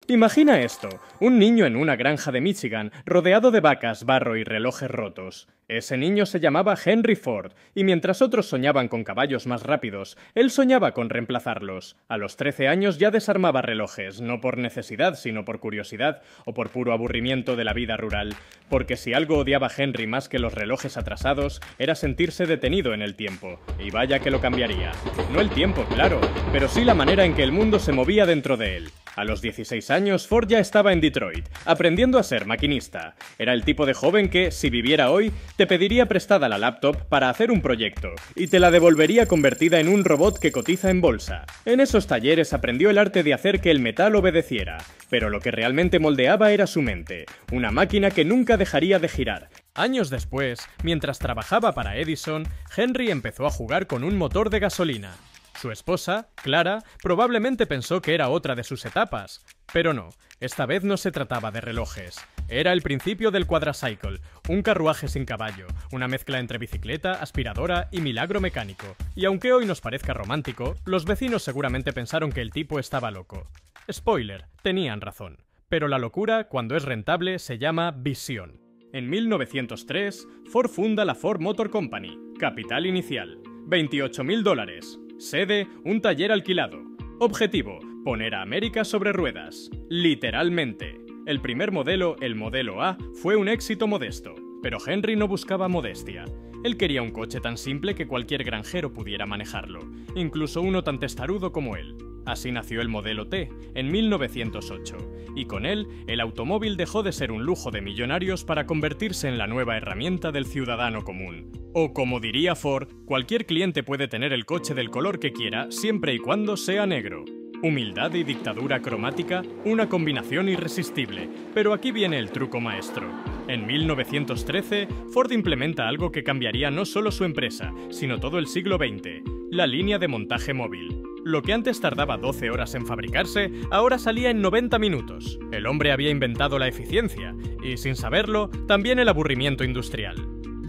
Imagina esto, un niño en una granja de Michigan, rodeado de vacas, barro y relojes rotos. Ese niño se llamaba Henry Ford, y mientras otros soñaban con caballos más rápidos, él soñaba con reemplazarlos. A los 13 años ya desarmaba relojes, no por necesidad, sino por curiosidad, o por puro aburrimiento de la vida rural. Porque si algo odiaba Henry más que los relojes atrasados, era sentirse detenido en el tiempo. Y vaya que lo cambiaría. No el tiempo, claro, pero sí la manera en que el mundo se movía dentro de él. A los 16 años, Ford ya estaba en Detroit, aprendiendo a ser maquinista. Era el tipo de joven que, si viviera hoy, te pediría prestada la laptop para hacer un proyecto, y te la devolvería convertida en un robot que cotiza en bolsa. En esos talleres aprendió el arte de hacer que el metal obedeciera, pero lo que realmente moldeaba era su mente, una máquina que nunca dejaría de girar. Años después, mientras trabajaba para Edison, Henry empezó a jugar con un motor de gasolina. Su esposa, Clara, probablemente pensó que era otra de sus etapas. Pero no, esta vez no se trataba de relojes. Era el principio del quadracycle, un carruaje sin caballo, una mezcla entre bicicleta, aspiradora y milagro mecánico. Y aunque hoy nos parezca romántico, los vecinos seguramente pensaron que el tipo estaba loco. Spoiler, tenían razón. Pero la locura, cuando es rentable, se llama visión. En 1903, Ford funda la Ford Motor Company. Capital inicial, $28.000. Sede, un taller alquilado. Objetivo, poner a América sobre ruedas. Literalmente. El primer modelo, el modelo A, fue un éxito modesto. Pero Henry no buscaba modestia. Él quería un coche tan simple que cualquier granjero pudiera manejarlo, incluso uno tan testarudo como él. Así nació el modelo T, en 1908, y con él, el automóvil dejó de ser un lujo de millonarios para convertirse en la nueva herramienta del ciudadano común. O como diría Ford, cualquier cliente puede tener el coche del color que quiera, siempre y cuando sea negro. Humildad y dictadura cromática, una combinación irresistible, pero aquí viene el truco maestro. En 1913, Ford implementa algo que cambiaría no solo su empresa, sino todo el siglo XX, la línea de montaje móvil. Lo que antes tardaba 12 horas en fabricarse, ahora salía en 90 minutos. El hombre había inventado la eficiencia, y sin saberlo, también el aburrimiento industrial.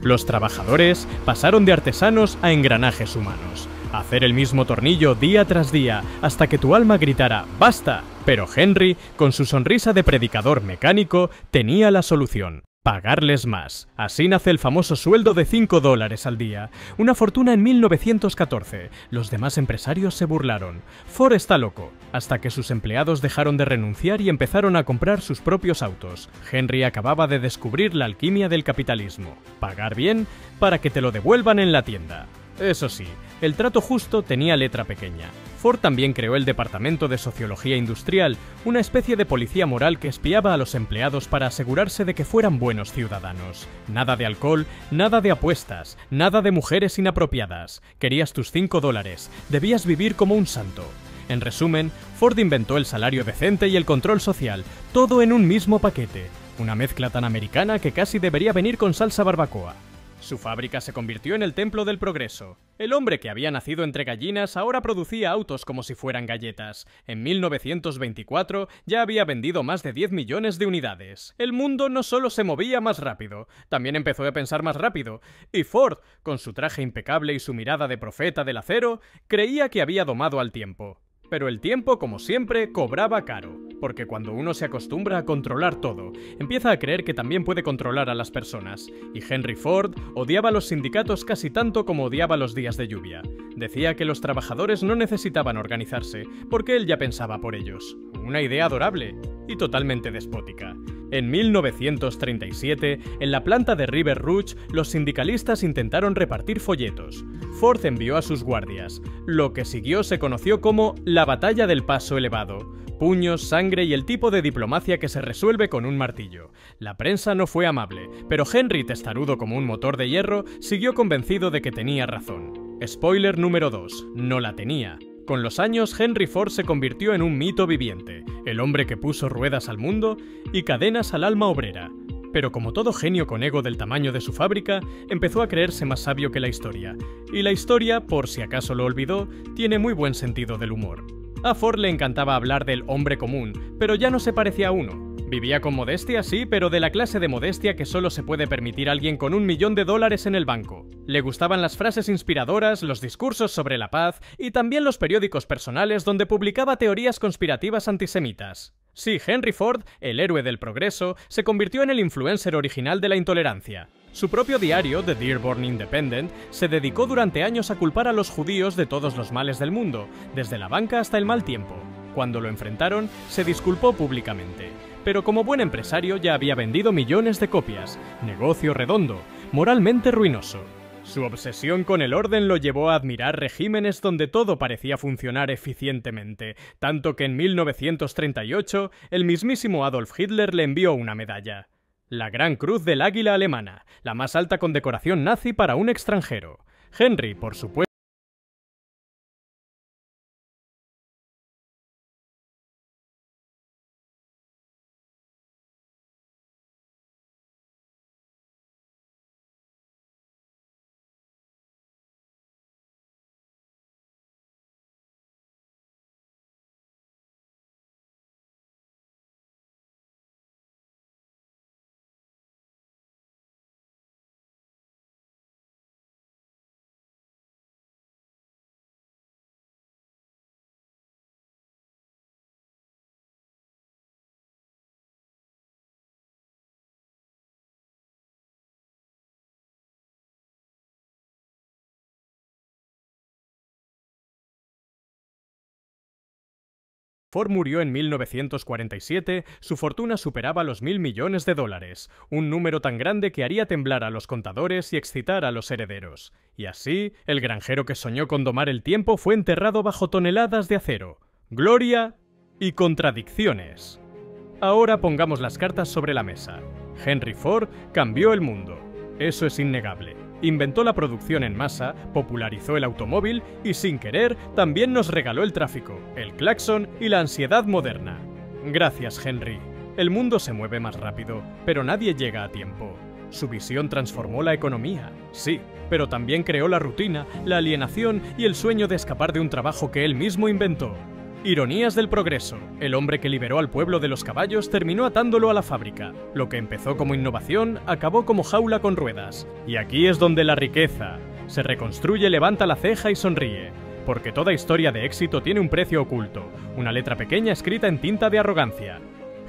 Los trabajadores pasaron de artesanos a engranajes humanos. Hacer el mismo tornillo día tras día hasta que tu alma gritara ¡basta! Pero Henry, con su sonrisa de predicador mecánico, tenía la solución. Pagarles más. Así nace el famoso sueldo de $5 al día. Una fortuna en 1914. Los demás empresarios se burlaron. Ford está loco. Hasta que sus empleados dejaron de renunciar y empezaron a comprar sus propios autos. Henry acababa de descubrir la alquimia del capitalismo. Pagar bien para que te lo devuelvan en la tienda. Eso sí, el trato justo tenía letra pequeña. Ford también creó el Departamento de Sociología Industrial, una especie de policía moral que espiaba a los empleados para asegurarse de que fueran buenos ciudadanos. Nada de alcohol, nada de apuestas, nada de mujeres inapropiadas. Querías tus $5, debías vivir como un santo. En resumen, Ford inventó el salario decente y el control social, todo en un mismo paquete. Una mezcla tan americana que casi debería venir con salsa barbacoa. Su fábrica se convirtió en el templo del progreso. El hombre que había nacido entre gallinas ahora producía autos como si fueran galletas. En 1924 ya había vendido más de 10 millones de unidades. El mundo no solo se movía más rápido, también empezó a pensar más rápido. Y Ford, con su traje impecable y su mirada de profeta del acero, creía que había domado al tiempo. Pero el tiempo, como siempre, cobraba caro, porque cuando uno se acostumbra a controlar todo, empieza a creer que también puede controlar a las personas, y Henry Ford odiaba a los sindicatos casi tanto como odiaba los días de lluvia. Decía que los trabajadores no necesitaban organizarse, porque él ya pensaba por ellos. Una idea adorable y totalmente despótica. En 1937, en la planta de River Rouge, los sindicalistas intentaron repartir folletos. Ford envió a sus guardias. Lo que siguió se conoció como la Batalla del Paso Elevado. Puños, sangre y el tipo de diplomacia que se resuelve con un martillo. La prensa no fue amable, pero Henry, testarudo como un motor de hierro, siguió convencido de que tenía razón. Spoiler número 2, no la tenía. Con los años, Henry Ford se convirtió en un mito viviente, el hombre que puso ruedas al mundo y cadenas al alma obrera. Pero como todo genio con ego del tamaño de su fábrica, empezó a creerse más sabio que la historia. Y la historia, por si acaso lo olvidó, tiene muy buen sentido del humor. A Ford le encantaba hablar del hombre común, pero ya no se parecía a uno. Vivía con modestia, sí, pero de la clase de modestia que solo se puede permitir alguien con $1 millón en el banco. Le gustaban las frases inspiradoras, los discursos sobre la paz y también los periódicos personales donde publicaba teorías conspirativas antisemitas. Sí, Henry Ford, el héroe del progreso, se convirtió en el influencer original de la intolerancia. Su propio diario, The Dearborn Independent, se dedicó durante años a culpar a los judíos de todos los males del mundo, desde la banca hasta el mal tiempo. Cuando lo enfrentaron, se disculpó públicamente. Pero como buen empresario ya había vendido millones de copias. Negocio redondo, moralmente ruinoso. Su obsesión con el orden lo llevó a admirar regímenes donde todo parecía funcionar eficientemente, tanto que en 1938 el mismísimo Adolf Hitler le envió una medalla. La Gran Cruz del Águila Alemana, la más alta condecoración nazi para un extranjero. Henry, por supuesto, Ford murió en 1947, su fortuna superaba los $1.000 millones, un número tan grande que haría temblar a los contadores y excitar a los herederos. Y así, el granjero que soñó con domar el tiempo fue enterrado bajo toneladas de acero. Gloria y contradicciones. Ahora pongamos las cartas sobre la mesa. Henry Ford cambió el mundo. Eso es innegable. Inventó la producción en masa, popularizó el automóvil y, sin querer, también nos regaló el tráfico, el claxon y la ansiedad moderna. Gracias, Henry. El mundo se mueve más rápido, pero nadie llega a tiempo. Su visión transformó la economía, sí, pero también creó la rutina, la alienación y el sueño de escapar de un trabajo que él mismo inventó. Ironías del progreso. El hombre que liberó al pueblo de los caballos terminó atándolo a la fábrica. Lo que empezó como innovación acabó como jaula con ruedas. Y aquí es donde la riqueza se reconstruye, levanta la ceja y sonríe. Porque toda historia de éxito tiene un precio oculto, una letra pequeña escrita en tinta de arrogancia.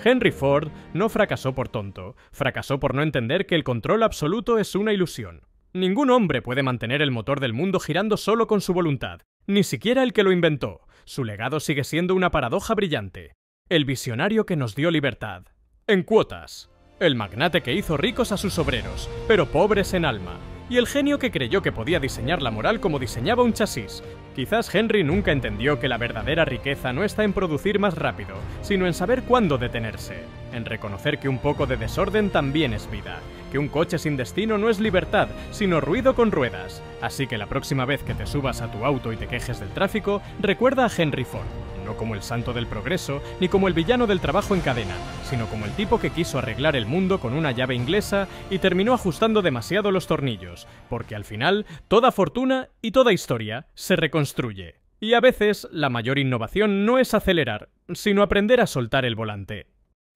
Henry Ford no fracasó por tonto, fracasó por no entender que el control absoluto es una ilusión. Ningún hombre puede mantener el motor del mundo girando solo con su voluntad, ni siquiera el que lo inventó. Su legado sigue siendo una paradoja brillante. El visionario que nos dio libertad. En cuotas. El magnate que hizo ricos a sus obreros, pero pobres en alma. Y el genio que creyó que podía diseñar la moral como diseñaba un chasis. Quizás Henry nunca entendió que la verdadera riqueza no está en producir más rápido, sino en saber cuándo detenerse. En reconocer que un poco de desorden también es vida. Que un coche sin destino no es libertad, sino ruido con ruedas. Así que la próxima vez que te subas a tu auto y te quejes del tráfico, recuerda a Henry Ford. No como el santo del progreso, ni como el villano del trabajo en cadena, sino como el tipo que quiso arreglar el mundo con una llave inglesa y terminó ajustando demasiado los tornillos, porque al final, toda fortuna y toda historia se reconstruye. Y a veces, la mayor innovación no es acelerar, sino aprender a soltar el volante.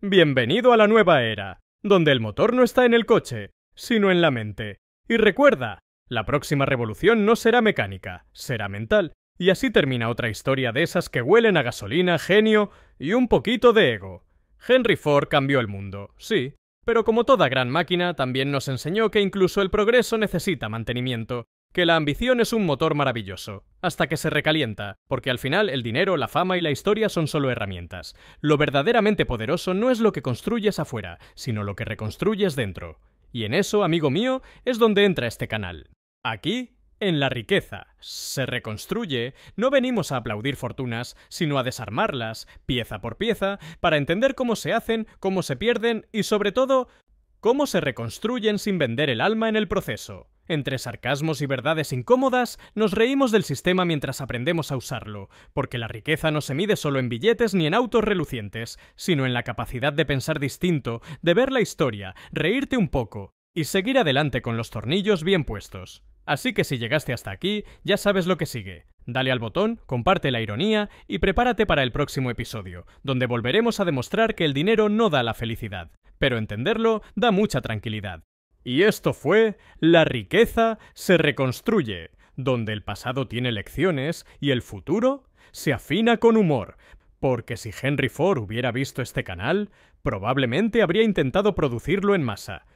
Bienvenido a la nueva era, donde el motor no está en el coche, sino en la mente. Y recuerda, la próxima revolución no será mecánica, será mental. Y así termina otra historia de esas que huelen a gasolina, genio y un poquito de ego. Henry Ford cambió el mundo, sí, pero como toda gran máquina también nos enseñó que incluso el progreso necesita mantenimiento, que la ambición es un motor maravilloso, hasta que se recalienta, porque al final el dinero, la fama y la historia son solo herramientas. Lo verdaderamente poderoso no es lo que construyes afuera, sino lo que reconstruyes dentro. Y en eso, amigo mío, es donde entra este canal. Aquí, en la riqueza se reconstruye, no venimos a aplaudir fortunas, sino a desarmarlas, pieza por pieza, para entender cómo se hacen, cómo se pierden y, sobre todo, cómo se reconstruyen sin vender el alma en el proceso. Entre sarcasmos y verdades incómodas, nos reímos del sistema mientras aprendemos a usarlo, porque la riqueza no se mide solo en billetes ni en autos relucientes, sino en la capacidad de pensar distinto, de ver la historia, reírte un poco y seguir adelante con los tornillos bien puestos. Así que si llegaste hasta aquí, ya sabes lo que sigue. Dale al botón, comparte la ironía y prepárate para el próximo episodio, donde volveremos a demostrar que el dinero no da la felicidad, pero entenderlo da mucha tranquilidad. Y esto fue La riqueza se reconstruye, donde el pasado tiene lecciones y el futuro se afina con humor. Porque si Henry Ford hubiera visto este canal, probablemente habría intentado producirlo en masa,